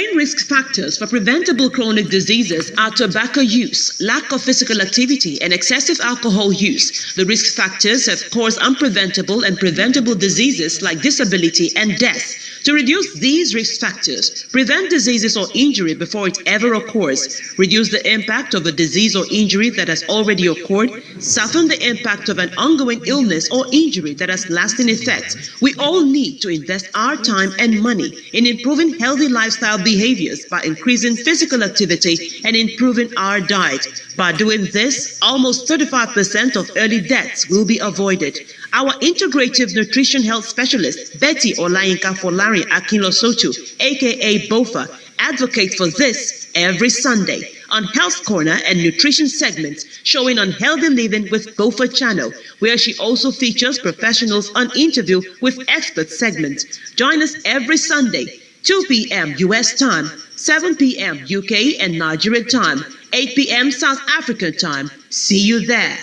main risk factors for preventable chronic diseases are tobacco use, lack of physical activity, and excessive alcohol use. The risk factors have caused unpreventable and preventable diseases like disability and death. To reduce these risk factors, prevent diseases or injury before it ever occurs, reduce the impact of a disease or injury that has already occurred, soften the impact of an ongoing illness or injury that has lasting effects. We all need to invest our time and money in improving healthy lifestyle behaviors by increasing physical activity and improving our diet. By doing this, almost 35% of early deaths will be avoided. Our integrative nutrition health specialist, Betty Olayinka Akinlosotu, aka BOFA, advocates for this every Sunday on Health Corner and Nutrition segments showing on Healthy Living with BOFA channel, where she also features professionals on interview with expert segments. Join us every Sunday, 2 p.m. U.S. time, 7 p.m. UK and Nigeria time, 8 p.m. South African time. See you there.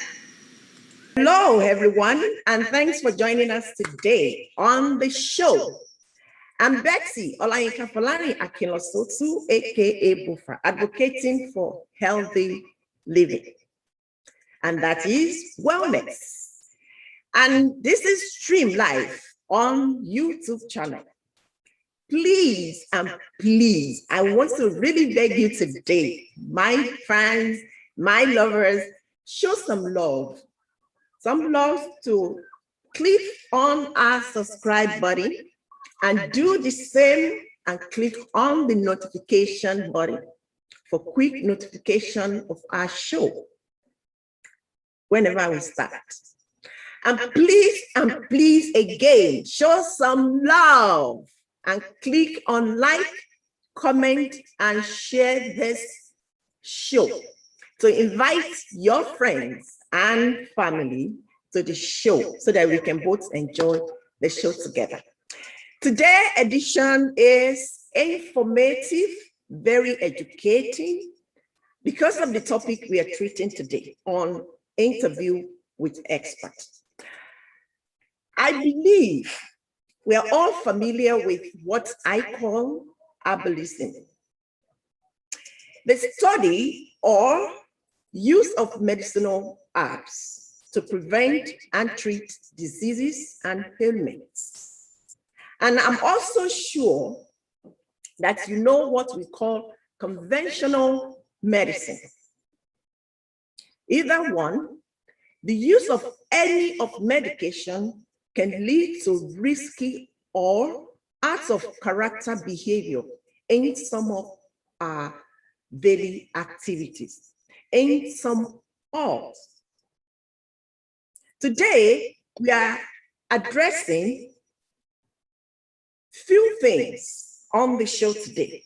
Hello, everyone, and thanks for joining us today on the show. I'm Betty Olayinka Akinlosotu, aka BOFA, advocating for healthy living, and that is wellness. And this is streamed live on YouTube channel. Please and please, I want to really beg you today, my fans, my lovers, show some love. Some love to click on our subscribe button and do the same and click on the notification button for quick notification of our show whenever we start. And please again, show some love and click on like, comment, and share this show to invite your friends and family to the show so that we can both enjoy the show together. Today's edition is informative, very educating because of the topic we are treating today on interview with experts. I believe we are all familiar with what I call herbalism, the study or use of medicinal herbs to prevent and treat diseases and ailments. And I'm also sure that you know what we call conventional medicine. Either one, the use of any of medication can lead to risky or out of character behavior in some of our daily activities, in some of. Today, we are addressing few things on the show today.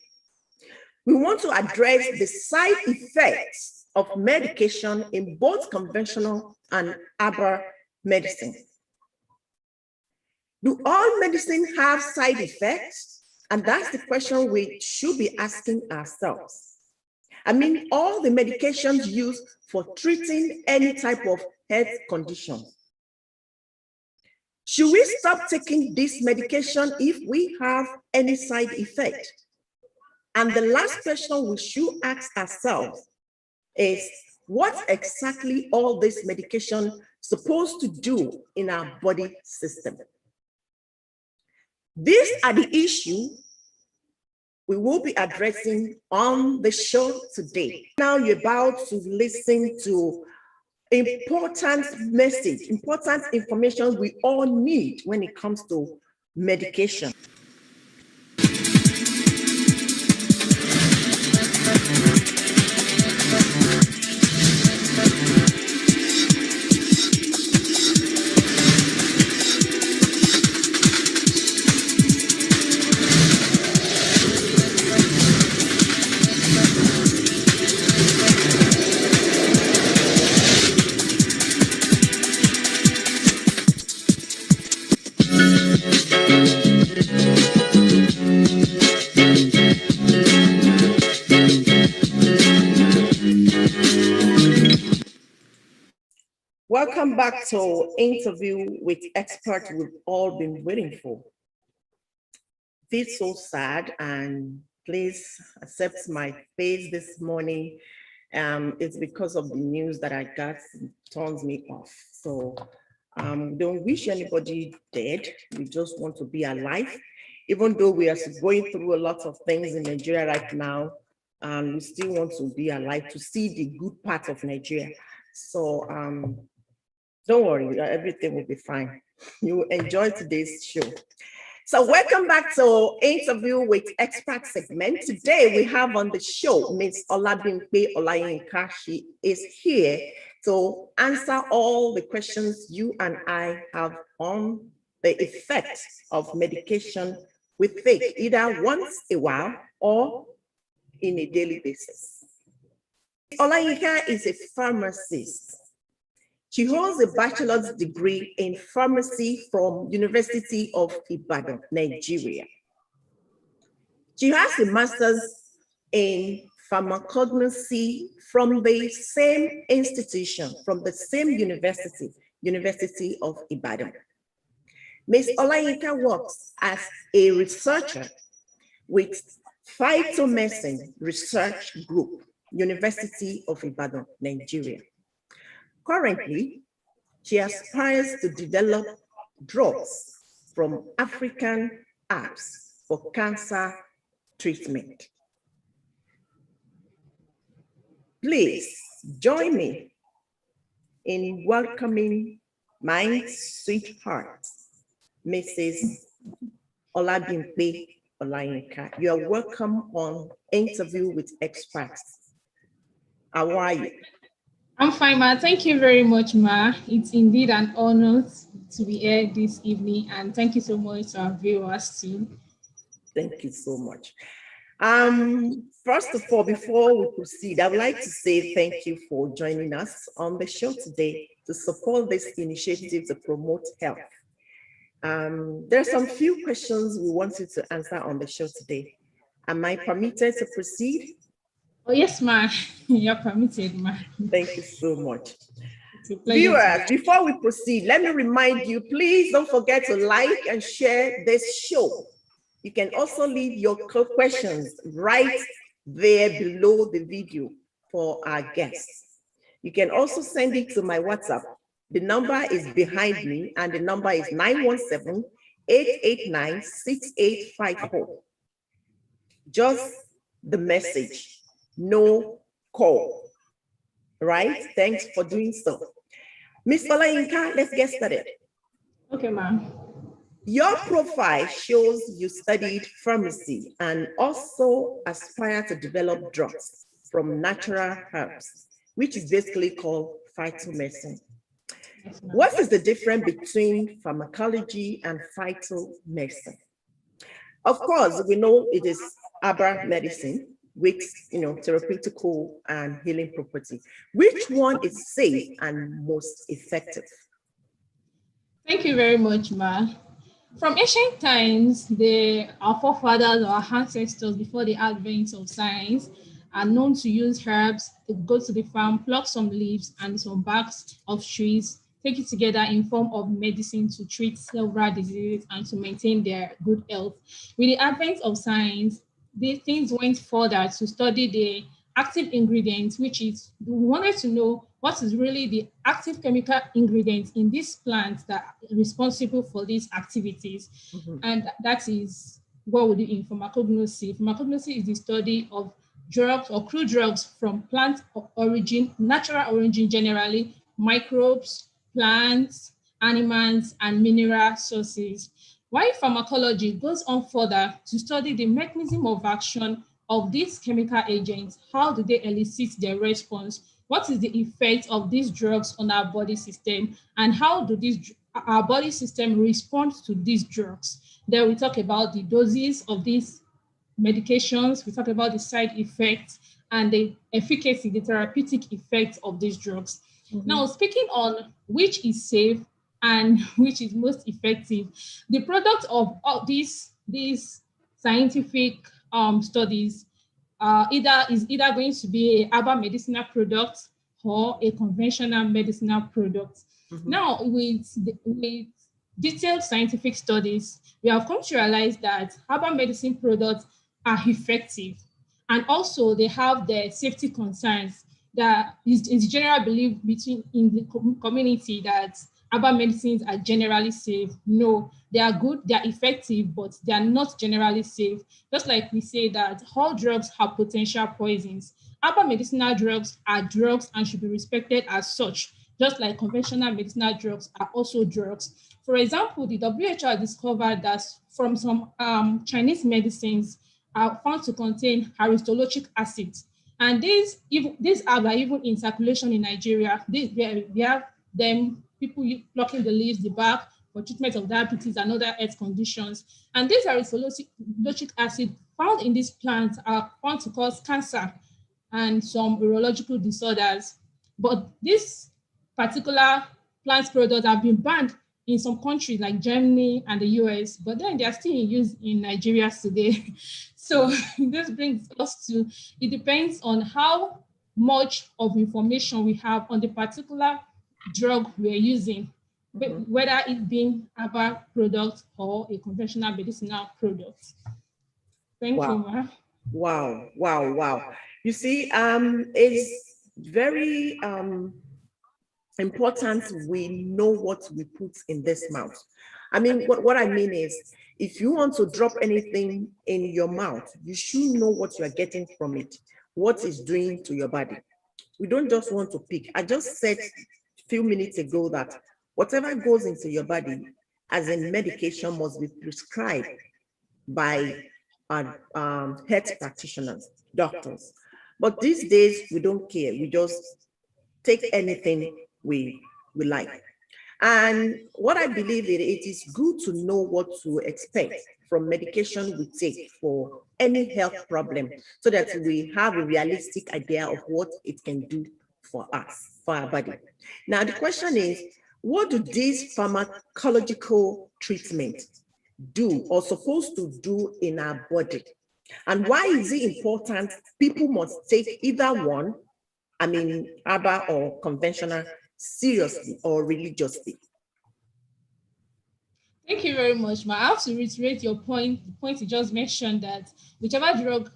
We want to address the side effects of medication in both conventional and herbal medicine. Do all medicine have side effects? And that's the question we should be asking ourselves. I mean, all the medications used for treating any type of health condition. Should we stop taking this medication if we have any side effect? And the last question we should ask ourselves is, what exactly all this medication supposed to do in our body system? These are the issues we will be addressing on the show today. Now you're about to listen to important message, important information we all need when it comes to medication. Welcome back to interview with expert we've all been waiting for. It's so sad and please accept my face this morning. It's because of the news that I got, it turns me off. So don't wish anybody dead. We just want to be alive. Even though we are going through a lot of things in Nigeria right now, we still want to be alive to see the good part of Nigeria. So don't worry, everything will be fine. You will enjoy today's show. So welcome back to Interview with Expert segment. Today we have on the show Ms. Olabimpe Olayinka. She is here to answer all the questions you and I have on the effect of medication we take, either once a while or in a daily basis. Olayinka is a pharmacist. She holds a bachelor's degree in pharmacy from University of Ibadan, Nigeria. She has a master's in pharmacognosy from the same institution, from the same university, University of Ibadan. Ms. Olayinka works as a researcher with Phyto-medicine Research Group, University of Ibadan, Nigeria. Currently, she aspires to develop drugs from African herbs for cancer treatment. Please join me in welcoming my sweetheart, Mrs. Olabimpe Olayinka. You are welcome on Interview with Experts. How are you? I'm fine, Ma. Thank you very much, Ma. It's indeed an honor to be here this evening, and thank you so much to our viewers too. Thank you so much. First of all, before we proceed, I would like to say thank you for joining us on the show today to support this initiative to promote health. There are some few questions we want you to answer on the show today. Am I permitted to proceed? Oh, yes, Ma. You're permitted, Ma. Thank you so much. Viewers, before we proceed, let me remind you, please don't forget to like and share this show. You can also leave your questions right there below the video for our guests. You can also send it to my WhatsApp. The number is behind me, and the number is 917-889-6854. Just the message, no call. Right? Thanks for doing so. Ms. Olayinka, let's get started. Okay, ma'am. Your profile shows you studied pharmacy and also aspire to develop drugs from natural herbs, which is basically called phytomedicine. Yes, what is the difference between pharmacology and phytomedicine? Of course, we know it is herbal medicine with therapeutical and healing property. Which one is safe and most effective? Thank you very much, Ma. From ancient times, our forefathers, our ancestors, before the advent of science, are known to use herbs. They go to the farm, pluck some leaves and some barks of trees, take it together in form of medicine to treat several diseases and to maintain their good health. With the advent of science, these things went further to study the active ingredients, which is, we wanted to know what is really the active chemical ingredients in these plants that are responsible for these activities. Mm-hmm. And that is what we do in pharmacognosy. Pharmacognosy is the study of drugs or crude drugs from plant origin, natural origin generally, microbes, plants, animals, and mineral sources. While pharmacology goes on further to study the mechanism of action of these chemical agents, how do they elicit their response, what is the effect of these drugs on our body system, and how do our body system respond to these drugs. Then we talk about the doses of these medications, we talk about the side effects and the efficacy, the therapeutic effects of these drugs. Mm-hmm. Now, speaking on which is safe and which is most effective, the product of all these scientific studies is either going to be a herbal medicinal product or a conventional medicinal product. Mm-hmm. Now, with detailed scientific studies, we have come to realize that herbal medicine products are effective. And also they have the safety concerns that is general belief in the community that herbal medicines are generally safe. No, they are good, they are effective, but they are not generally safe. Just like we say that all drugs have potential poisons. Herbal medicinal drugs are drugs and should be respected as such, just like conventional medicinal drugs are also drugs. For example, the WHO has discovered that from some Chinese medicines are found to contain aristolochic acid. And these herbs are even in circulation in Nigeria. We have them, people plucking the leaves, the bark, for treatment of diabetes and other health conditions. And these aristolochic acid found in these plants are found to cause cancer and some urological disorders. But these particular plant products have been banned in some countries like Germany and the US, but then they are still in use in Nigeria today. So this brings us to, it depends on how much of information we have on the particular drug we're using, whether it being herbal product or a conventional medicinal product. Thank you, Ma. Wow, wow, wow. You see, it's very important we know what we put in this mouth. I mean, what I mean is, if you want to drop anything in your mouth, you should know what you are getting from it, what it's doing to your body. We don't just want to pick. I just said a few minutes ago that whatever goes into your body as a medication must be prescribed by health practitioners, doctors. But these days, we don't care. We just take anything we like. And what I believe it is good to know what to expect from medication we take for any health problem, so that we have a realistic idea of what it can do for us, for our body. Now, the question is, what do these pharmacological treatments do or supposed to do in our body? And why is it important people must take either one, I mean, herbal or conventional, seriously or religiously? Thank you very much, Ma. I have to reiterate your point, the point you just mentioned, that whichever drug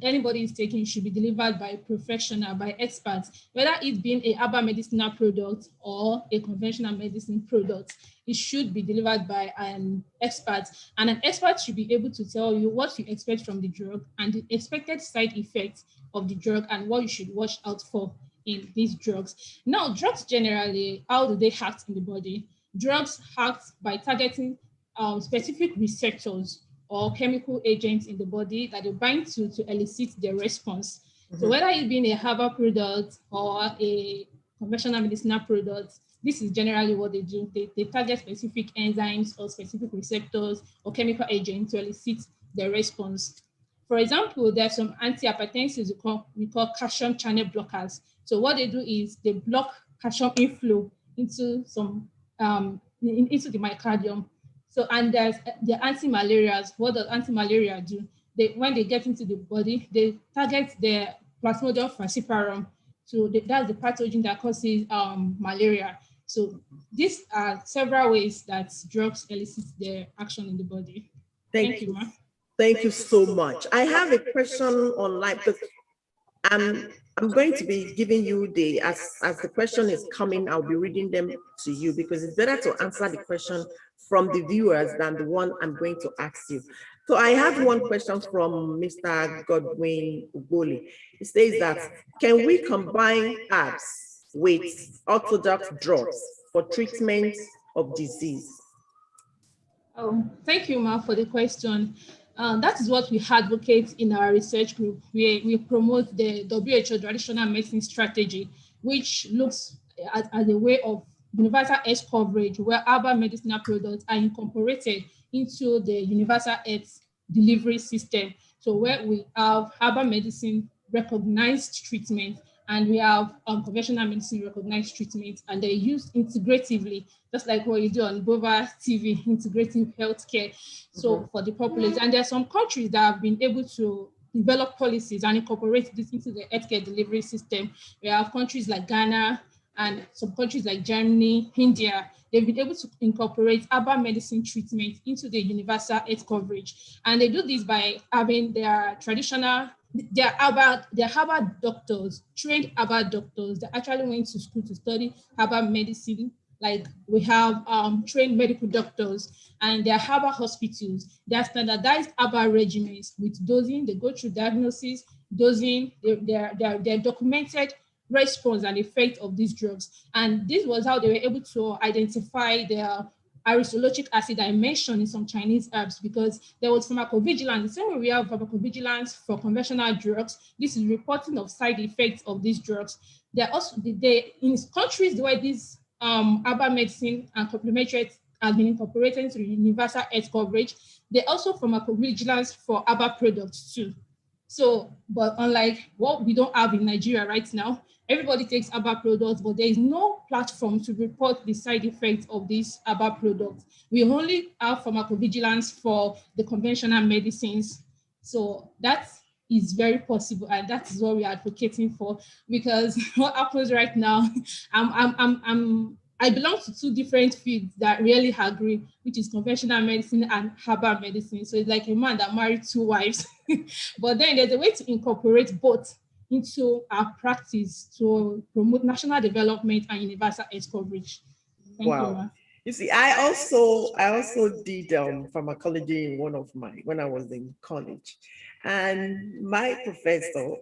anybody is taking should be delivered by a professional, by experts, whether it being a herbal medicinal product or a conventional medicine product. It should be delivered by an expert, and an expert should be able to tell you what you expect from the drug and the expected side effects of the drug and what you should watch out for in these drugs. Now, drugs generally, how do they act in the body? Drugs act by targeting specific receptors or chemical agents in the body that they bind to elicit their response. So whether it being a herbal product or a conventional medicinal product, this is generally what they do. They target specific enzymes or specific receptors or chemical agents to elicit their response. For example, there are some antihypertensives we call calcium channel blockers. So what they do is they block calcium inflow into some into the myocardium. So, and there's the anti-malarias. What does anti-malaria do? When they get into the body, they target the Plasmodium falciparum. So that's the pathogen that causes malaria. So these are several ways that drugs elicit their action in the body. Thank you, Ma. Thank you so much. I have a question online, because I'm going to be giving you as the question is coming, I'll be reading them to you, because it's better to answer the question from the viewers than the one I'm going to ask you. So I have one question from Mr. Godwin Ugoli. He says that, can we combine herbs with orthodox drugs for treatment of disease? Oh, thank you, Ma, for the question. That is what we advocate in our research group. We promote the WHO traditional medicine strategy, which looks at a way of universal health coverage, where herbal medicinal products are incorporated into the universal health delivery system. So where we have herbal medicine recognized treatment, and we have conventional medicine recognized treatment, and they're used integratively, just like what you do on Bova TV, integrative healthcare. So for the populace, and there are some countries that have been able to develop policies and incorporate this into the healthcare delivery system. We have countries like Ghana, and some countries like Germany, India, they've been able to incorporate herbal medicine treatment into the universal health coverage. And they do this by having their herbal doctors, trained herbal doctors that actually went to school to study herbal medicine. Like we have trained medical doctors, and their herbal hospitals. They are standardized herbal regimens with dosing. They go through diagnosis, dosing, their documented response and effect of these drugs. And this was how they were able to identify the aristolochic acid I mentioned in some Chinese herbs, because there was pharmacovigilance. The same way we have pharmacovigilance for conventional drugs, this is reporting of side effects of these drugs. There are also in countries where these herbal medicine and complementary has been incorporated into the universal health coverage, they also pharmacovigilance for herbal products too. So, but unlike what we don't have in Nigeria right now, everybody takes herbal products, but there is no platform to report the side effects of these herbal products. We only have pharmacovigilance for the conventional medicines. So that is very possible, and that is what we're advocating for. Because what happens right now, I belong to two different fields that really agree, which is conventional medicine and herbal medicine. So it's like a man that married two wives. But then there's a way to incorporate both into our practice to promote national development and universal health coverage. Thank Wow. You see, I also did pharmacology in when I was in college, and my professor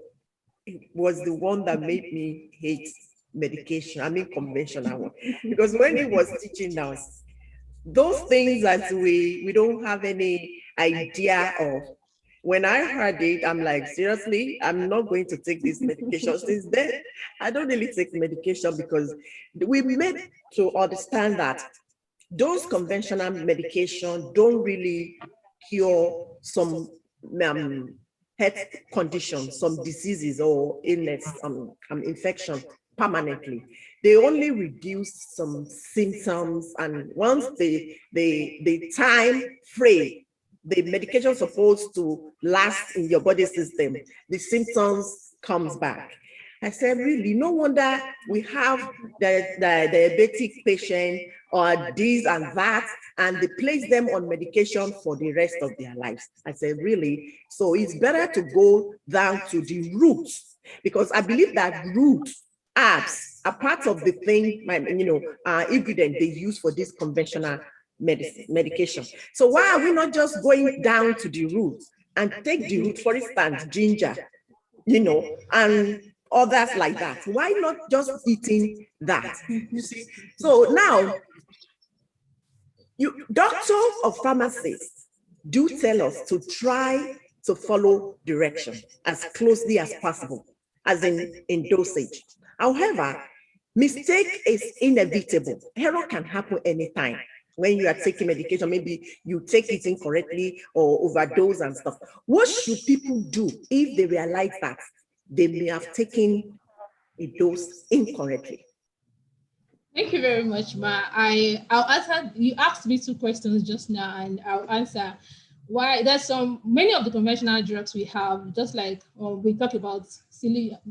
was the one that made me hate medication. I mean, conventional one, because when he was teaching us, those things that we don't have any idea of. When I heard it, I'm like, seriously, I'm not going to take this medication. Since then, I don't really take medication, because we made to understand that those conventional medication don't really cure some health conditions, some diseases or illness, infection permanently. They only reduce some symptoms, and once the time frame the medication is supposed to last in your body system, the symptoms comes back. I said, really, no wonder we have the diabetic patient or this and that, and they place them on medication for the rest of their lives. I said, really? So it's better to go down to the roots, because I believe that root herbs are part of the thing, ingredient they use for this conventional medication. So why are we not just going down to the root and take the root, for instance, ginger, and others like that? Why not just eating that? You see, so now doctors or pharmacists do tell us to try to follow direction as closely as possible, as in dosage. However, mistake is inevitable. Error can happen anytime. When you are taking medication, maybe you take it incorrectly or overdose and stuff. What should people do if they realize that they may have taken a dose incorrectly? Thank you very much, Ma. I'll answer. You asked me two questions just now, and I'll answer. Why there's many of the conventional drugs we have, just like we talk about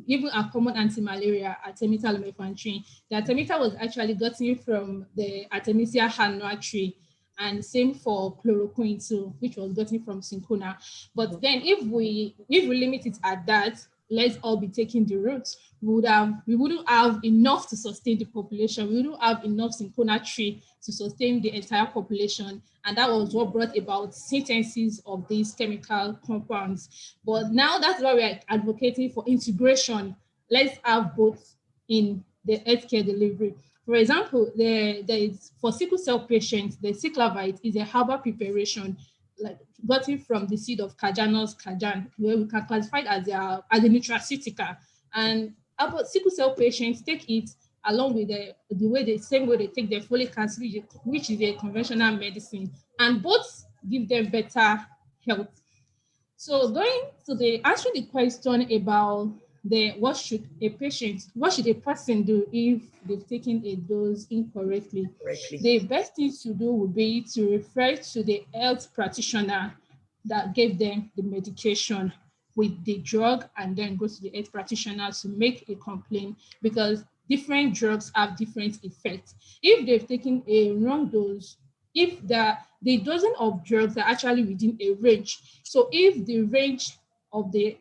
even a common anti-malaria, Artemisa lumefantrine. The Artemisa was actually gotten from the Artemisia annua tree, and same for chloroquine too, which was gotten from cinchona. But then if we limit it at that, let's all be taking the roots, we wouldn't have enough to sustain the population. We wouldn't have enough cinchona tree to sustain the entire population. And that was what brought about synthesis of these chemical compounds. But now that's why we're advocating for integration. Let's have both in the healthcare delivery. For example, there is for sickle cell patients, the cyclavite is a herbal preparation like gotten from the seed of Cajanus cajan, where we can classify it as a nutraceutica. And about sickle cell patients take it along with the same way they take their folic acid, which is a conventional medicine, and both give them better health. So going to answering the question about what should a person do if they've taken a dose incorrectly? The best thing to do would be to refer to the health practitioner that gave them the medication with the drug, and then go to the health practitioner to make a complaint, because different drugs have different effects. If they've taken a wrong dose, if the dosing of drugs are actually within a range. So if the range of the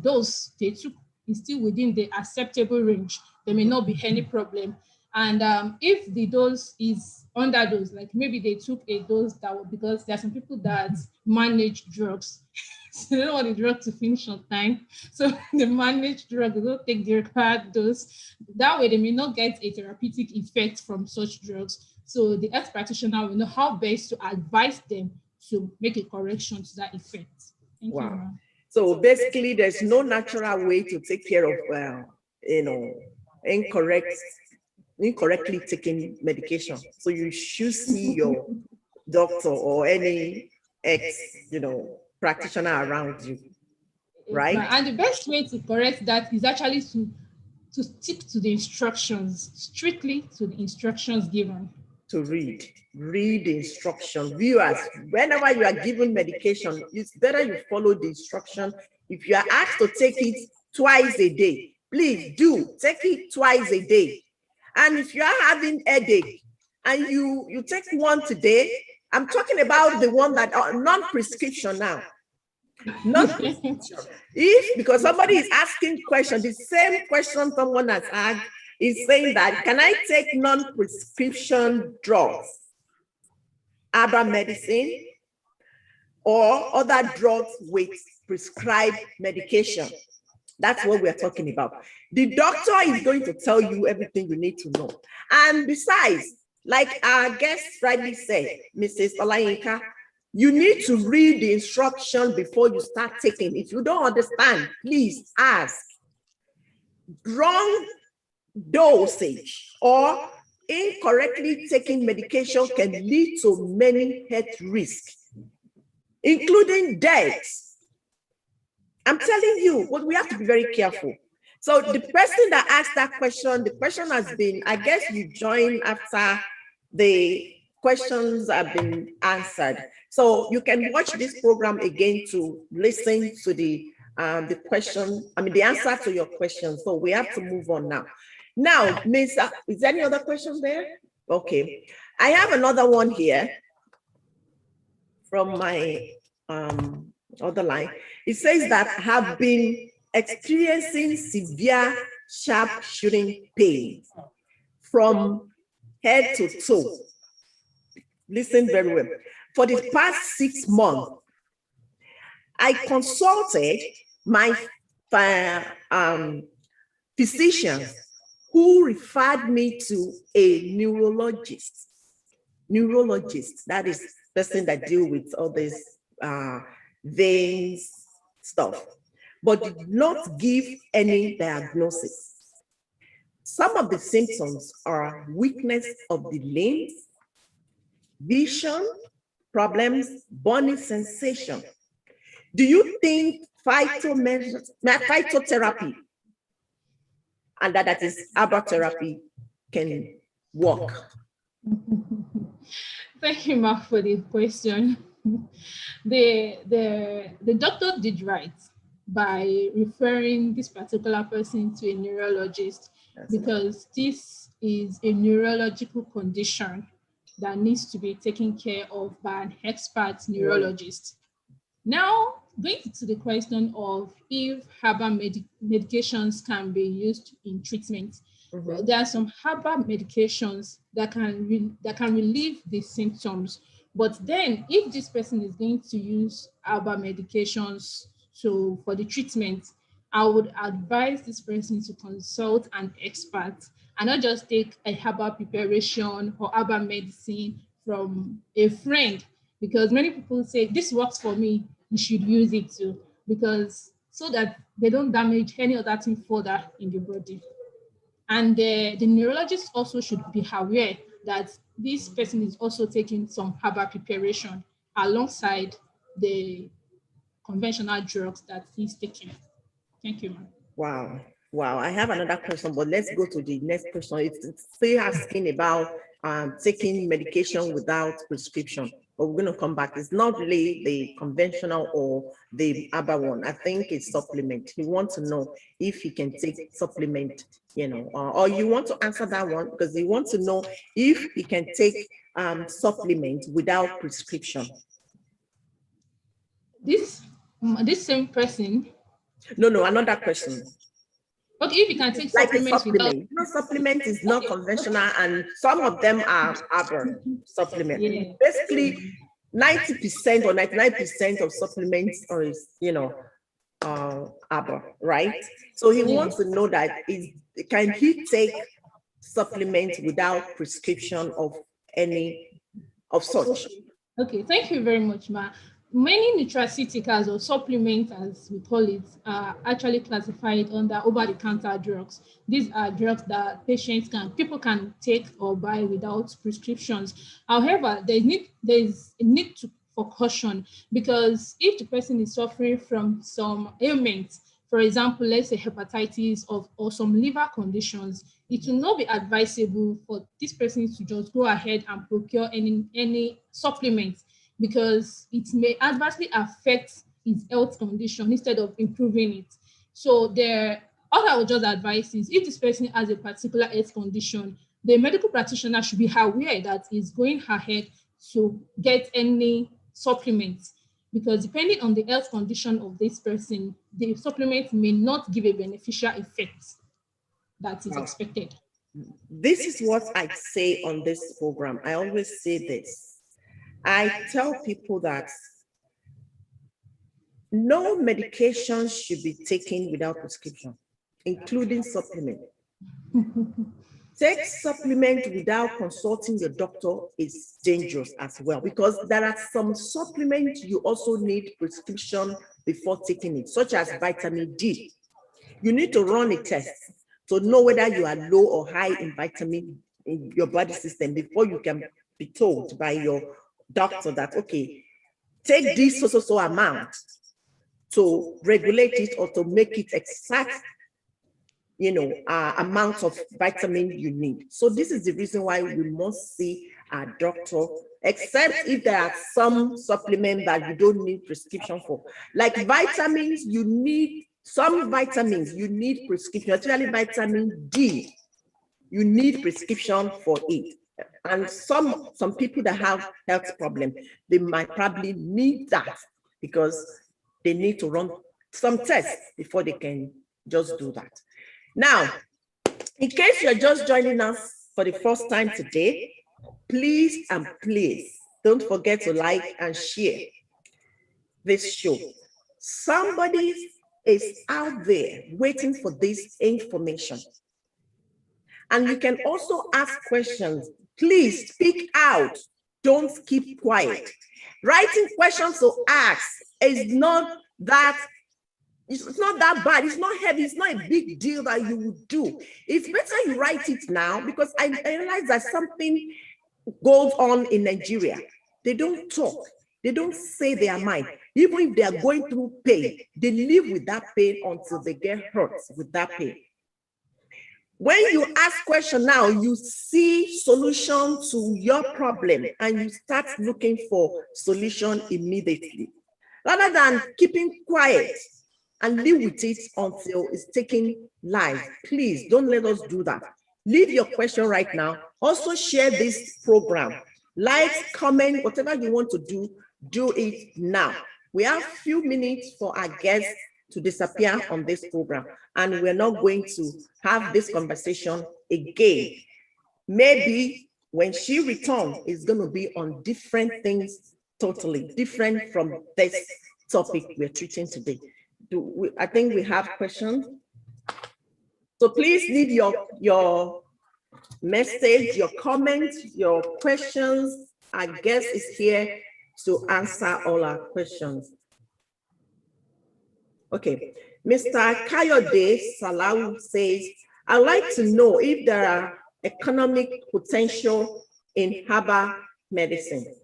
dose they took is still within the acceptable range, there may not be any problem. And if the dose is underdose, like maybe they took a dose because there are some people that manage drugs. So they don't want the drug to finish on time. So they manage drug, they don't take the required dose. That way they may not get a therapeutic effect from such drugs. So the health practitioner will know how best to advise them to make a correction to that effect. Thank you, ma'am. So basically, there's no natural way to take care of, incorrectly taking medication. So you should see your doctor or any practitioner around you, right? And the best way to correct that is actually to stick to the instructions, strictly to the instructions given. To read the instruction. Viewers, whenever you are given medication, it's better you follow the instruction. If you are asked to take it twice a day, please do take it twice a day. And if you are having headache and you take one today, I'm talking about the one that are non-prescription now. Non-prescription. Because somebody is asking questions, the same question someone has asked, is saying that, can I take non-prescription drugs, herbal medicine, or other drugs with prescribed medication? That's what we're talking about. The doctor is going to tell you everything you need to know. And besides, like our guest rightly said, Mrs. Olayinka, you need to read the instruction before you start taking. If you don't understand, please ask. Wrong dosage or incorrectly taking medication can lead to many health risks, including death. I'm telling you, but we have to be very careful. So the person that asked that question, the question has been, I guess you joined after the questions have been answered. So you can watch this program again to listen to the question, the answer to your question. So we have to move on now. Now, Miss, is there any other questions there? Okay. I have another one here from my other line. It says that I have been experiencing severe sharp shooting pain from head to toe. Listen very well. For the past 6 months, I consulted my physician who referred me to a neurologist. That is the person that deals with all this veins stuff, but did not give any diagnosis. Some of the symptoms are weakness of the limbs, vision problems, burning sensation. Do you think phytotherapy, and that is herbal therapy, can work? Thank you, Mark, for the question. The doctor did right by referring this particular person to a neurologist, because this is a neurological condition that needs to be taken care of by an expert neurologist. Now, going to the question of if herbal medications can be used in treatment. Well, there are some herbal medications that can relieve the symptoms. But then, if this person is going to use herbal medications for the treatment, I would advise this person to consult an expert and not just take a herbal preparation or herbal medicine from a friend, because many people say, this works for me, you should use it too, because so that they don't damage any other thing further in the body. And the neurologist also should be aware that this person is also taking some herbal preparation alongside the conventional drugs that he's taking. Thank you, ma'am. Wow. I have another question, but let's go to the next question. It's still asking about taking medication without prescription. but we're going to come back. It's not really the conventional or the other one. I think it's supplement. He wants to know if he can take supplement, you know, or you want to answer that one because he wants to know if he can take supplement without prescription. This same person. No, another person. But if you can take Like supplements without, you know, supplement is not conventional, and some of them are herbal supplement. yeah. Basically, 90% or 99% of supplements are, you know, herbal, right? So he wants to know that can he take supplements without prescription of any of such? Okay, thank you very much, Ma. Many nutraceuticals or supplements, as we call it, are actually classified under over-the-counter drugs. These are drugs that people can take or buy without prescriptions. However, there's a need for caution, because if the person is suffering from some ailments, for example, let's say hepatitis or some liver conditions, it will not be advisable for this person to just go ahead and procure any supplements, because it may adversely affect his health condition instead of improving it. So all I would just advise is, if this person has a particular health condition, the medical practitioner should be aware that he's going ahead to get any supplements, because depending on the health condition of this person, the supplement may not give a beneficial effect that is expected. This is what I say on this program. I always say this. I tell people that no medication should be taken without prescription, including supplement. Take supplement without consulting your doctor is dangerous as well, because there are some supplements you also need prescription before taking it, such as vitamin D. You need to run a test to know whether you are low or high in vitamin in your body system before you can be told by your doctor that, okay, take this so amount to regulate it or to make it exact, you know, amount of vitamin you need. So this is the reason why we must see a doctor, except if there are some supplements that you don't need prescription for. Like vitamins, you need some vitamins, you need prescription, especially vitamin D, you need prescription for it. And some people that have health problems, they might probably need that because they need to run some tests before they can just do that. Now, in case you're just joining us for the first time today, please don't forget to like and share this show. Somebody is out there waiting for this information. And you can also ask questions. Please speak out. Don't keep quiet. Writing questions to ask is not that bad. It's not heavy. It's not a big deal that you would do. It's better you write it now, because I realize that something goes on in Nigeria. They don't talk. They don't say their mind. Even if they are going through pain, they live with that pain until they get hurt with that pain. When you ask question now, you see solution to your problem and you start looking for solution immediately, rather than keeping quiet and live with it until it's taking life. Please don't let us do that. Leave your question right now. Also share this program. Like, comment, whatever you want to do it now. We have a few minutes for our guests to disappear on this program, and we're not going to have this conversation again. Maybe when she returns, it's going to be on different things, totally different from this topic we're treating today. I think we have questions. So please leave your message, your comments, your questions. Our guest is here to answer all our questions. Okay, Mr. Kayode Salau says, I'd like to know if there are economic potential in herbal medicine.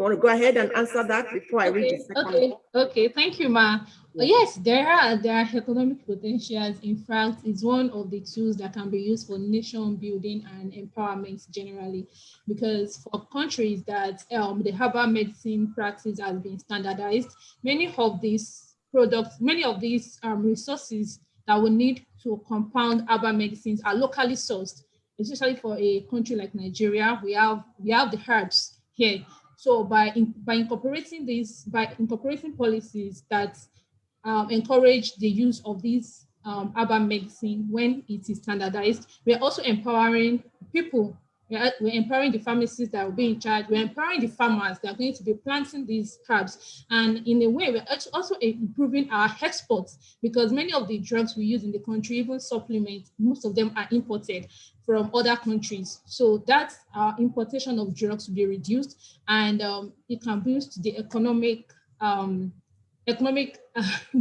You want to go ahead and answer that before I read the second? Okay. Thank you, Ma. Yes, there are economic potentials. In fact, it's one of the tools that can be used for nation building and empowerment generally, because for countries that the herbal medicine practice has been standardized, many of these products, many of these resources that we need to compound herbal medicines are locally sourced. Especially for a country like Nigeria, we have the herbs here. So by incorporating policies that encourage the use of these herbal medicine when it is standardized, we're also empowering people. We're empowering the pharmacists that will be in charge. We're empowering the farmers that are going to be planting these herbs. And in a way, we're also improving our exports, because many of the drugs we use in the country, even supplements, most of them are imported from other countries. So that importation of drugs will be reduced, and it can boost the economic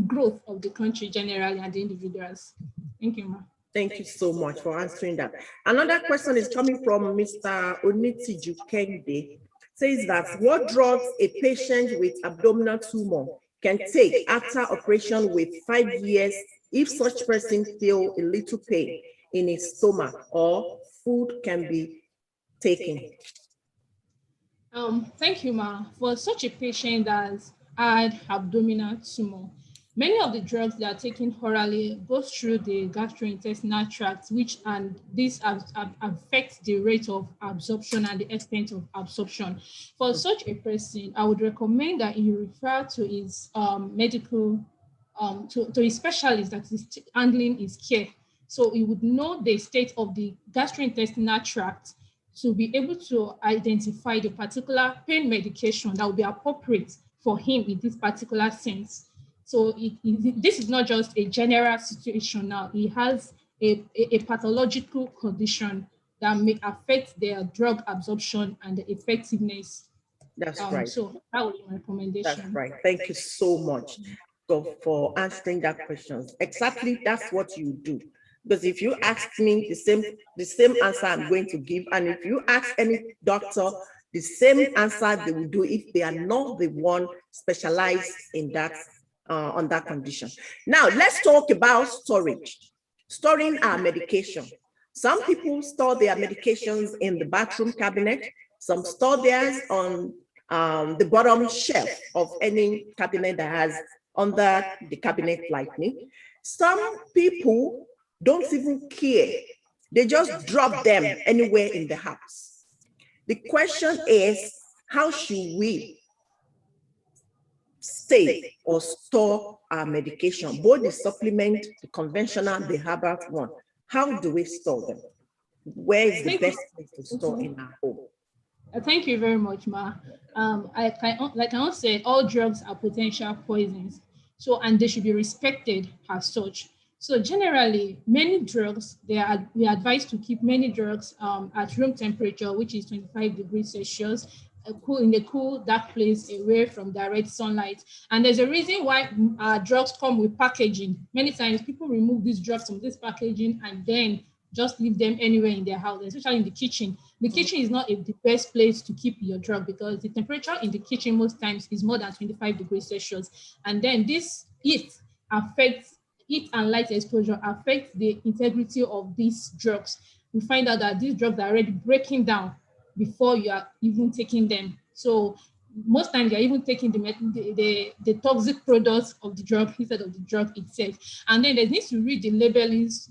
growth of the country generally and the individuals. Thank you, Ma. Thank you so much for answering that. Another question is coming from Mr. Onitiju Kende. Says that what drugs a patient with abdominal tumor can take after operation with 5 years if such person feel a little pain in his stomach, or food can be taken? Thank you, Ma. For such a patient that had abdominal tumor, many of the drugs that are taken orally goes through the gastrointestinal tract, this affects the rate of absorption and the extent of absorption. For such a person, I would recommend that you refer to his medical, to his specialist that is handling his care. So he would know the state of the gastrointestinal tract to be able to identify the particular pain medication that will be appropriate for him in this particular sense. So this is not just a general situation now. He has a pathological condition that may affect their drug absorption and the effectiveness. That's right. So that would be my recommendation. That's right. Thank you so much for answering that question. Exactly, that's what you do. Because if you ask me the same answer I'm going to give, and if you ask any doctor, the same answer they will do if they are not the one specialized in that on that condition. Now, let's talk about storage. Storing our medication. Some people store their medications in the bathroom cabinet. Some store theirs on the bottom shelf of any cabinet that has under the cabinet lighting. Some people don't even care. They just drop them anywhere in the house. The question is, how should we save or store our medication, both the supplement, the conventional, the herbal one? How do we store them? Where is the best place to store in our home? Thank you very much, Ma. Like I said, all drugs are potential poisons, and they should be respected as such. So generally, many drugs, we are advised to keep many drugs at room temperature, which is 25 degrees Celsius, in a cool, dark place away from direct sunlight. And there's a reason why drugs come with packaging. Many times people remove these drugs from this packaging and then just leave them anywhere in their house, especially in the kitchen. The kitchen is not the best place to keep your drug, because the temperature in the kitchen most times is more than 25 degrees Celsius. And then this heat and light exposure affects the integrity of these drugs. We find out that these drugs are already breaking down before you are even taking them. So most times you're even taking the toxic products of the drug instead of the drug itself. And then there needs to read the labelings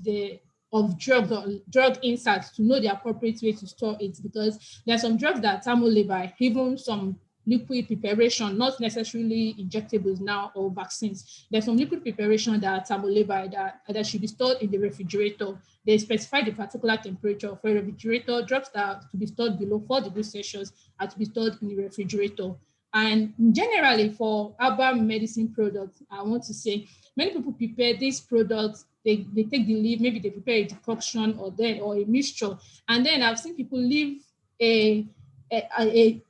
of drugs or drug inserts to know the appropriate way to store it, because there are some drugs that are thermolabile, even some liquid preparation, not necessarily injectables now or vaccines. There's some liquid preparation that are thermolabile that should be stored in the refrigerator. They specify the particular temperature for a refrigerator. Drugs that are to be stored below 4 degrees Celsius are to be stored in the refrigerator. And generally for herbal medicine products, I want to say many people prepare these products. They take the leaf, maybe they prepare a decoction or a mixture, and then I've seen people leave a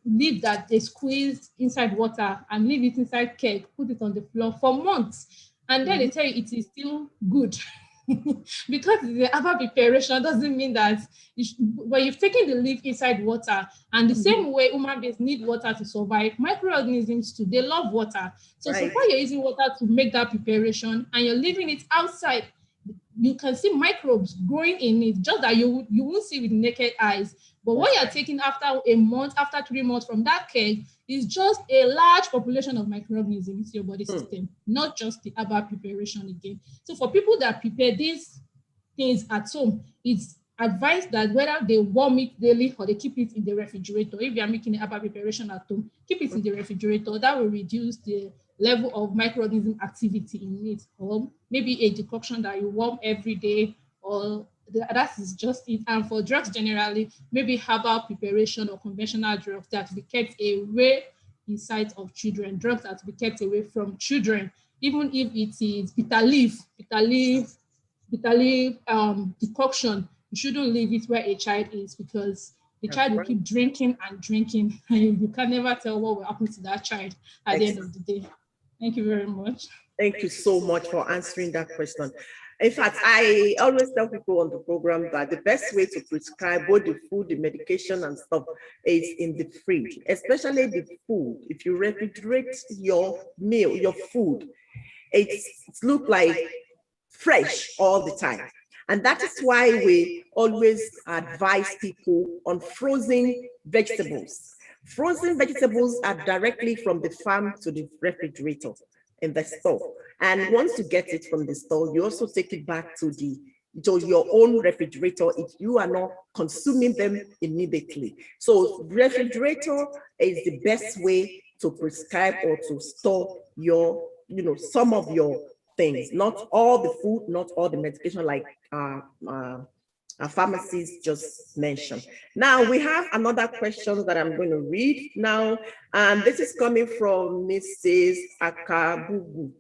leaf that they squeeze inside water and leave it inside cake, put it on the floor for months, and then they tell you it is still good. Because the herbal preparation doesn't mean that when you've taken the leaf inside water, and the same way human beings need water to survive, microorganisms too, they love water. So Right. far you're using water to make that preparation and you're leaving it outside, you can see microbes growing in it, just that you won't see with naked eyes. But what you're taking after a month, after 3 months from that keg is just a large population of microorganisms into your body system, not just the herbal preparation again. So for people that prepare these things at home, it's advised that whether they warm it daily or they keep it in the refrigerator. If you are making a herbal preparation at home, keep it in the refrigerator. That will reduce the level of microorganism activity in it, or maybe a decoction that you warm every day, or that is just it. And for drugs generally, maybe herbal preparation or conventional drugs that be kept away in sight of children, drugs that be kept away from children, even if it is bitter leaf decoction, you shouldn't leave it where a child is, because the child will keep drinking and drinking, and you can never tell what will happen to that child at the end of the day. Thank you very much. Thank you so much for answering that question. In fact, I always tell people on the program that the best way to prescribe both the food, the medication and stuff is in the fridge, especially the food. If you refrigerate your meal, your food, it looks like fresh all the time. And that is why we always advise people on frozen vegetables. Frozen vegetables are directly from the farm to the refrigerator in the store. And once you get it from the store, you also take it back to your own refrigerator if you are not consuming them immediately. So refrigerator is the best way to prescribe or to store your, some of your things, not all the food, not all the medication like our pharmacist just mentioned. Now we have another question that I'm going to read now, and this is coming from Mrs. Akabugu.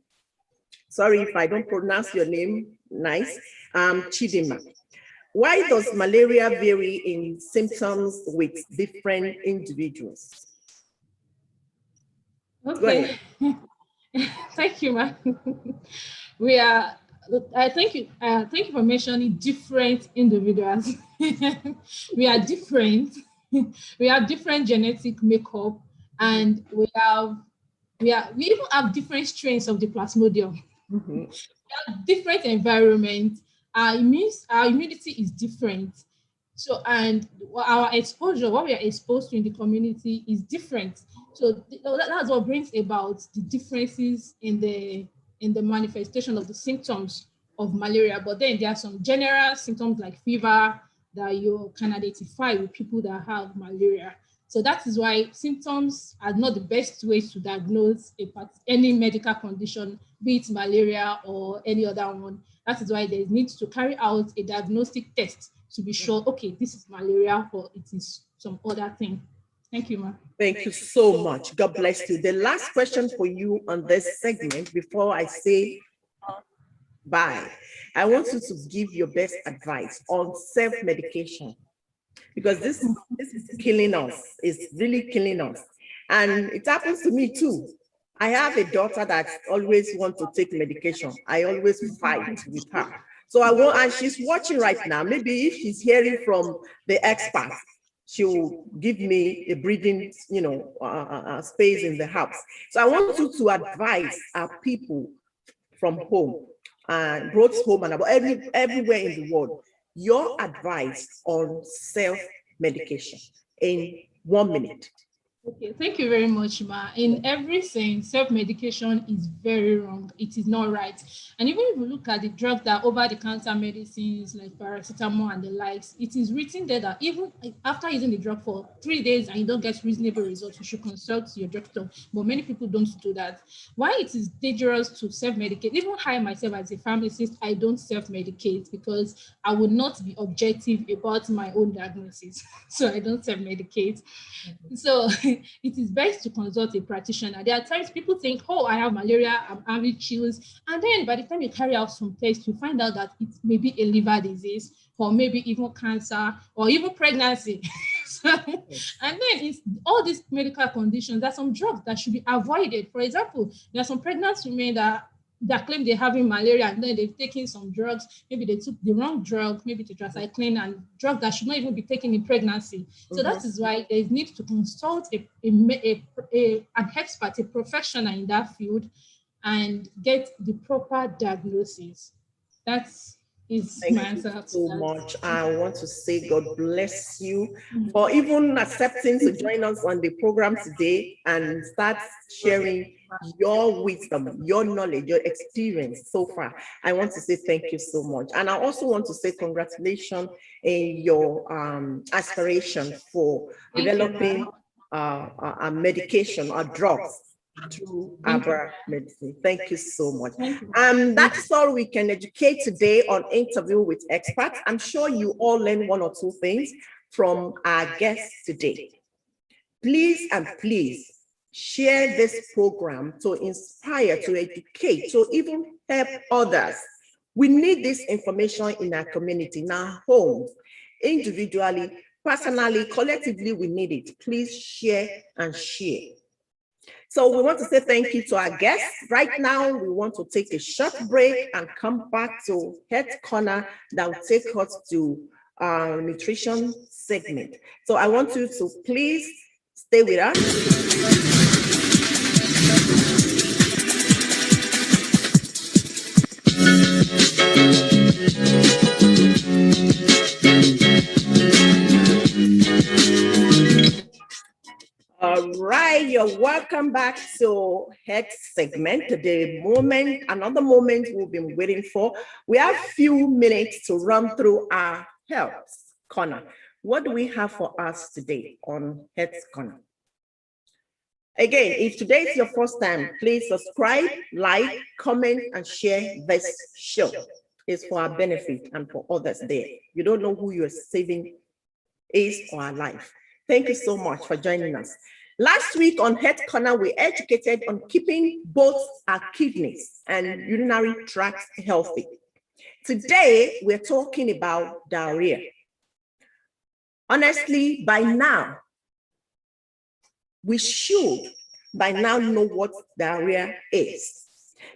Sorry if I don't pronounce your name nice. Chidima. Why does malaria vary in symptoms with different individuals? Okay. Thank you, ma'am. Thank you for mentioning different individuals. We are different. We have different genetic makeup, and we even have different strains of the Plasmodium. We have different environment. Our immunity is different. So, and our exposure, what we are exposed to in the community is different. So that's what brings about the differences in the manifestation of the symptoms of malaria. But then there are some general symptoms like fever that you can identify with people that have malaria. So that is why symptoms are not the best ways to diagnose any medical condition, be it malaria or any other one. That is why there needs to carry out a diagnostic test to be sure, okay, this is malaria or it is some other thing. Thank you, ma'am. Thank you so much. God bless you. The last question for you on this segment before I say bye, I want you to give your best advice on self-medication, because this is killing us. It's really killing us. And it happens to me too. I have a daughter that always wants to take medication. I always fight with her. So and she's watching right now. Maybe if she's hearing from the expert, she will give me a breathing, space in the house. So I want you to advise our people from home, both home and everywhere in the world, your advice on self-medication in 1 minute. Okay, thank you very much, Ma. In everything, self-medication is very wrong. It is not right. And even if you look at the drugs that are over-the-counter medicines like paracetamol and the likes, it is written there that even after using the drug for 3 days and you don't get reasonable results, you should consult your doctor. But many people don't do that. Why it is dangerous to self-medicate? Even I myself as a pharmacist, I don't self-medicate because I would not be objective about my own diagnosis. So I don't self-medicate. So it is best to consult a practitioner. There are times people think, oh, I have malaria, I'm having chills. And then by the time you carry out some tests, you find out that it may be a liver disease, or maybe even cancer, or even pregnancy. And then it's all these medical conditions. There are some drugs that should be avoided. For example, there are some pregnant women that that claim they're having malaria, and then they've taken some drugs. Maybe they took the wrong drug, maybe tetracycline, and drug that should not even be taken in pregnancy. So that is why they need to consult an expert, a professional in that field, and get the proper diagnosis. That's my answer. Thank you so much. I want to say God bless you for even accepting to join us on the program today and start sharing your wisdom, your knowledge, your experience so far. I want to say thank you so much. And I also want to say congratulations in your aspiration for developing a medication or drugs through herbal medicine. Thank you so much. That's all we can educate today on Interview with Experts. I'm sure you all learned one or two things from our guests today. Please and please share this program to inspire, to educate, to even help others. We need this information in our community, in our homes, individually, personally, collectively, we need it. Please share and share. So we want to say thank you to our guests. Right now, we want to take a short break and come back to Health Corner that will take us to our nutrition segment. So I want you to please stay with us. All right, you're welcome back to Health segment. Another moment we've been waiting for. We have a few minutes to run through our Health Corner. What do we have for us today on Health Corner? Again, if today is your first time, please subscribe, like, comment, and share this show. It's for our benefit and for others there. You don't know who you're saving is or alive. Thank you so much for joining us. Last week on Health Corner, we educated on keeping both our kidneys and urinary tract healthy. Today, we're talking about diarrhea. Honestly, by now, we should by now know what diarrhea is,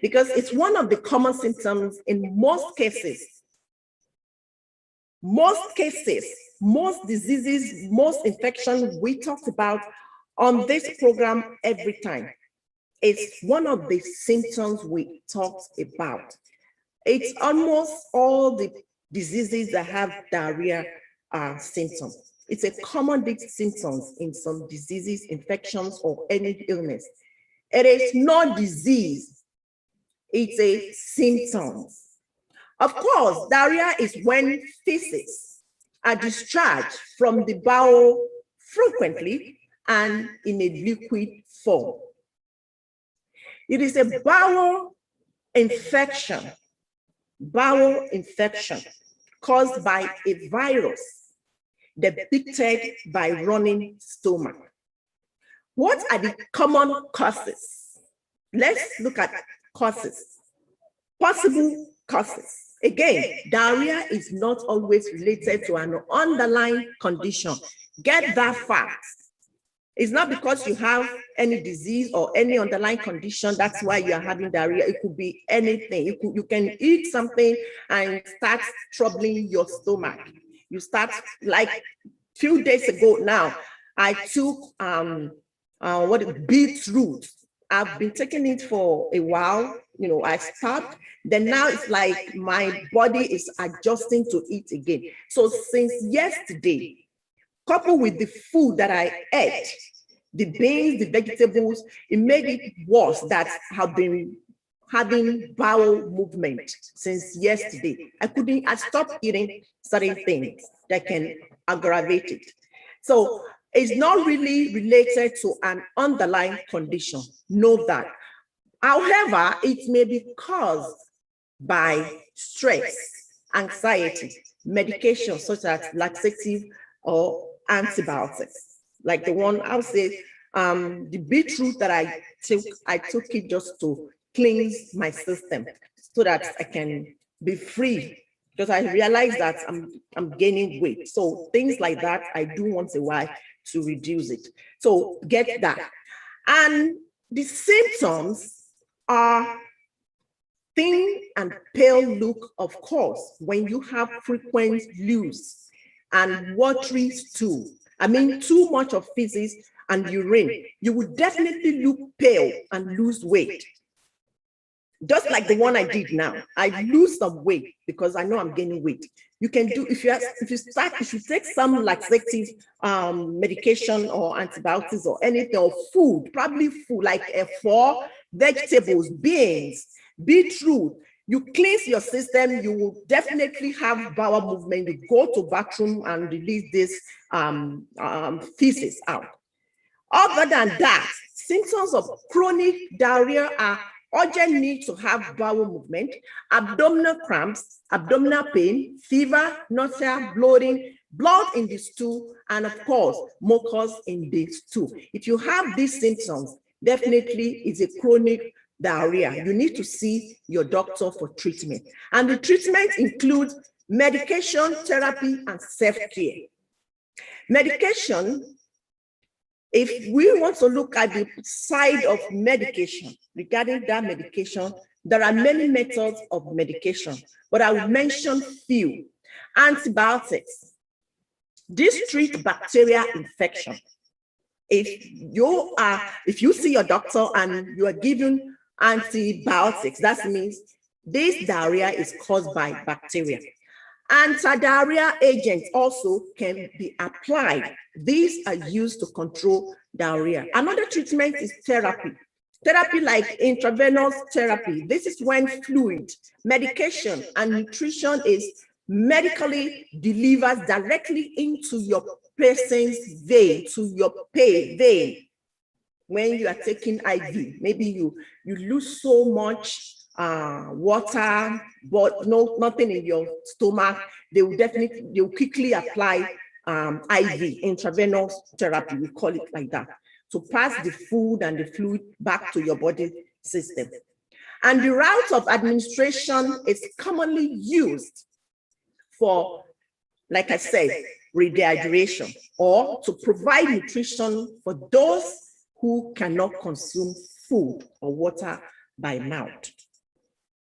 because it's one of the common symptoms in most cases. Most diseases, most infections we talked about on this program every time. It's one of the symptoms we talked about. It's almost all the diseases that have diarrhea symptoms. It's a common symptoms in some diseases, infections, or any illness. It is not disease, it's a symptom. Of course, diarrhea is when feces are discharged from the bowel frequently and in a liquid form. It is a bowel infection caused by a virus depicted by running stomach. What are the common causes? Let's look at causes, possible causes. Again, diarrhea is not always related to an underlying condition. Get that fact. It's not because you have any disease or any underlying condition, that's why you are having diarrhea. It could be anything. You can eat something and start troubling your stomach. You start, like a few days ago now, I took beetroot. I've been taking it for a while. I stopped. Then now it's like my body is adjusting to it again. So since yesterday, coupled with the food that I ate, the beans, the vegetables, it made it worse that have been having bowel movement since yesterday. I stopped eating certain things that can aggravate it. So it's not really related to an underlying condition. Know that. However, it may be caused by stress, anxiety, medication such as laxative or antibiotics, like the one I would say, the beetroot that I took it just to cleanse my system so that I can be free, because I realized that I'm gaining weight. So things like that, I do once in a while to reduce it. So get that. And the symptoms are thin and pale look, of course, when you have frequent loose and watery stool. I mean, too much of feces and urine, you will definitely look pale and lose weight. Just like the one I did now, I lose some weight because I know I'm gaining weight. You can do, if you take some laxative medication or antibiotics or anything, or food, probably food like F4, vegetables, beans, beetroot, you cleanse your system, you will definitely have bowel movement. You go to bathroom and release this feces out. Other than that, symptoms of chronic diarrhea are urgent need to have bowel movement, abdominal cramps, abdominal pain, fever, nausea, bloating, blood in the stool, and of course, mucus in the stool. If you have these symptoms, definitely it's a chronic diarrhea. You need to see your doctor for treatment. And the treatment includes medication, therapy, and self-care. Medication, if we want to look at the side of medication, regarding that medication, there are many methods of medication, but I will mention few. Antibiotics. This treats bacterial infection. If you see your doctor and you are given antibiotics, that means this diarrhea is caused by bacteria. Anti-diarrhea agents also can be applied. These are used to control diarrhea. Another treatment is therapy. Therapy like intravenous therapy. This is when fluid, medication, and nutrition is medically delivered directly into your patient's vein, to your vein. When you are taking IV, maybe you lose so much water, but nothing in your stomach, they will quickly apply IV, intravenous therapy, we call it like that, to pass the food and the fluid back to your body system. And the route of administration is commonly used for, like I said, rehydration, or to provide nutrition for those who cannot consume food or water by mouth.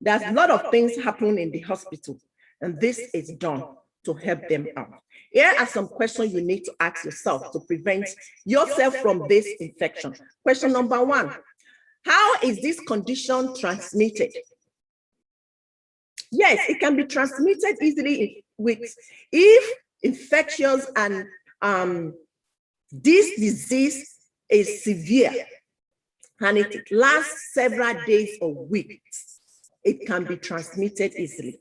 There's a lot of things happen in the hospital, and this is done to help them out. Here are some questions you need to ask yourself to prevent yourself from this infection. Question number 1, how is this condition transmitted? Yes, it can be transmitted easily if infections and this disease is severe and it lasts several days or weeks. It can be transmitted easily.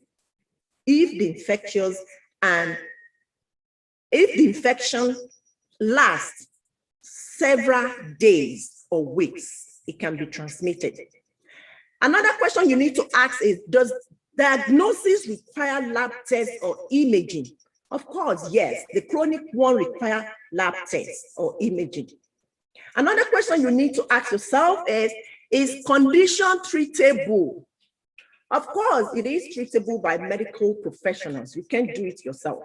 If the infection lasts several days or weeks, it can be transmitted. Another question you need to ask is, does diagnosis require lab tests or imaging? Of course, yes, the chronic one requires lab tests or imaging. Another question you need to ask yourself is condition treatable? Of course, it is treatable by medical professionals. You can't do it yourself.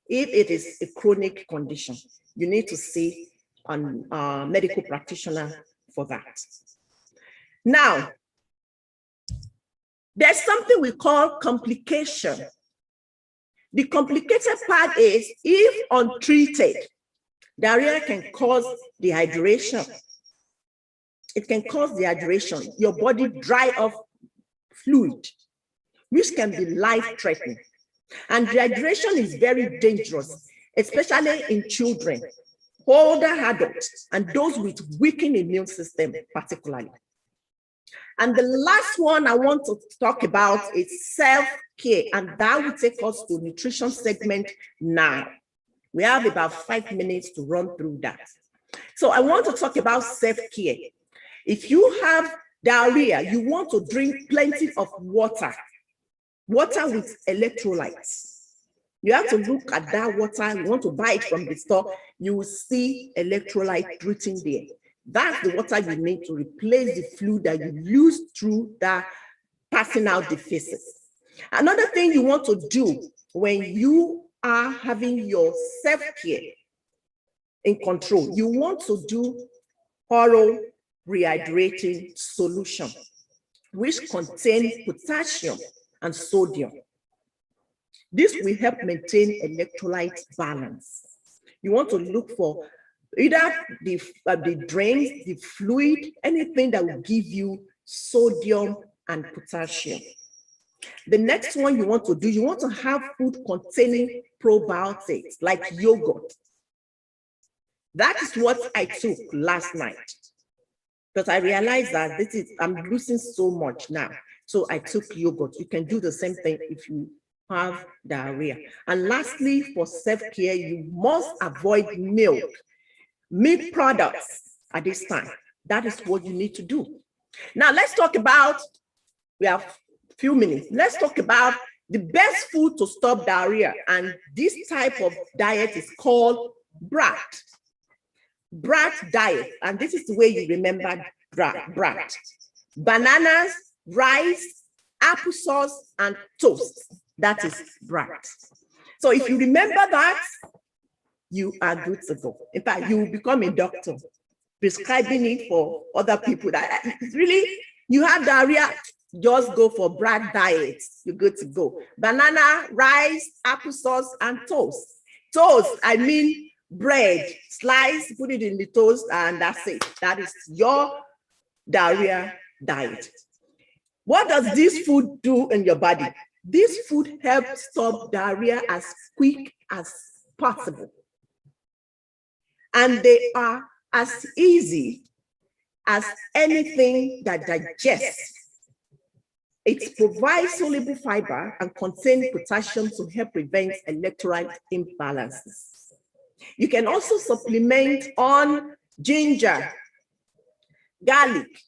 If it is a chronic condition, you need to see a medical practitioner for that. Now, there's something we call complication. The complicated part is, if untreated, diarrhea can cause dehydration. It can cause dehydration. Your body dry off fluid, which can be life-threatening. And dehydration is very dangerous, especially in children, older adults, and those with weakened immune system particularly. And the last one I want to talk about is self-care, and that will take us to nutrition segment now. We have about 5 minutes to run through that. So I want to talk about self-care. If you have diarrhea, you want to drink plenty of water with electrolytes. You have to look at that water. You want to buy it from the store, you will see electrolyte written there. That's the water you need to replace the fluid that you lose through that passing out the feces. Another thing you want to do when you are having your self-care in control, you want to do oral rehydrating solution. which contain potassium and sodium. This will help maintain electrolyte balance. You want to look for either the drains, the fluid, anything that will give you sodium and potassium. The next one you want to do, you want to have food containing probiotics like yogurt. That is what I took last night, because I realized that I'm losing so much now. So I took yogurt. You can do the same thing if you have diarrhea. And lastly, for self-care, you must avoid milk products at this time. That is what you need to do. Now let's talk about, we have a few minutes. Let's talk about the best food to stop diarrhea. And this type of diet is called BRAT. BRAT diet. And this is the way you remember BRAT. Bananas, rice, applesauce, and toast. That is BRAT. So if you remember that, you are good to go. In fact, you will become a doctor, prescribing it for other people. That really, you have diarrhea, just go for BRAT diet. You're good to go. Banana, rice, applesauce, and toast. Toast, I mean bread, slice, put it in the toast, and that's it. That is your diarrhea diet. What does this food do in your body? This food helps stop diarrhea as quick as possible. And they are as easy as anything that digests. It provides soluble fiber and contains potassium to help prevent electrolyte imbalances. You can also supplement on ginger, garlic,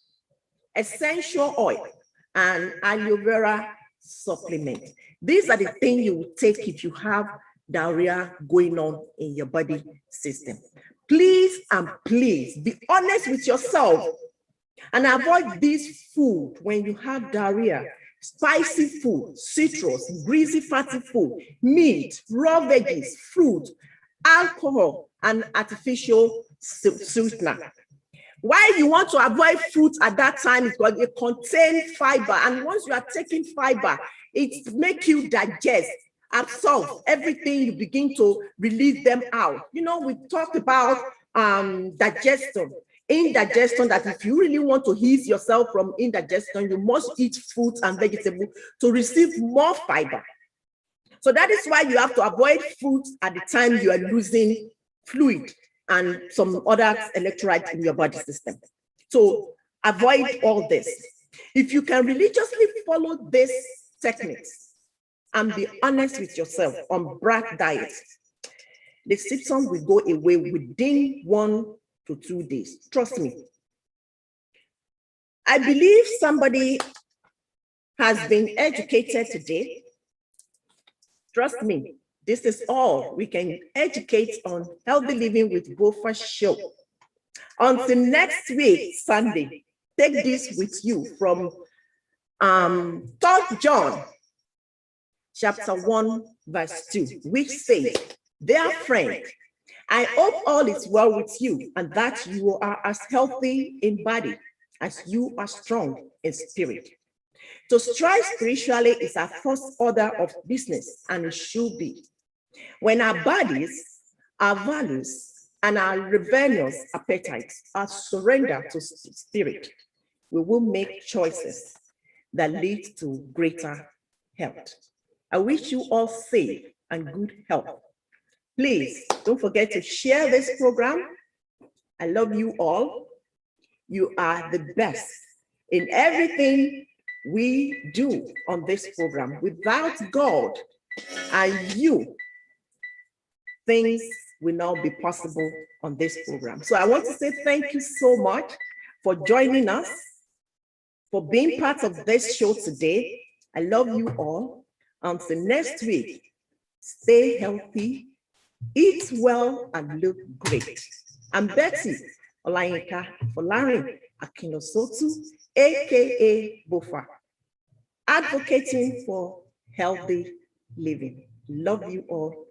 essential oil, and aloe vera supplement. These are the things you will take if you have diarrhea going on in your body system. Please and please be honest with yourself and avoid this food when you have diarrhea. Spicy food, citrus, greasy fatty food, meat, raw veggies, fruit, alcohol, and artificial sweetener. Why you want to avoid fruit at that time is because it contains fiber, and once you are taking fiber, it makes you digest, absorb everything, you begin to release them out. You know, we talked about digestion, indigestion, that if you really want to ease yourself from indigestion, you must eat fruits and vegetables to receive more fiber. So that is why you have to avoid fruits at the time you are losing fluid and some other electrolytes in your body system. So avoid all this. If you can religiously follow these techniques and be honest with yourself on BRAT diet, the symptoms will go away within 1 to 2 days. Trust me. I believe somebody has been educated today. Trust me, this is all we can educate on healthy living with Bofa show. Until next week, Sunday, take this with you from 3 John chapter 1, verse 2, which says, "Dear friend, I hope all is well with you and that you are as healthy in body as you are strong in spirit. To strive spiritually is our first order of business, and it should be. When our bodies, our values, and our rebellious appetites are surrendered to spirit, we will make choices that lead to greater health. I wish you all safe and good health. Please don't forget to share this program. I love you all. You are the best in everything we do on this program. Without God and you, things will not be possible on this program. So I want to say thank you so much for joining us, for being part of this show today. I love you all. Until next week, stay healthy, eat well, and look great. I'm Betty Olayinka for Larry Akinosotu, aka Bofa, advocating for healthy living. Love you all.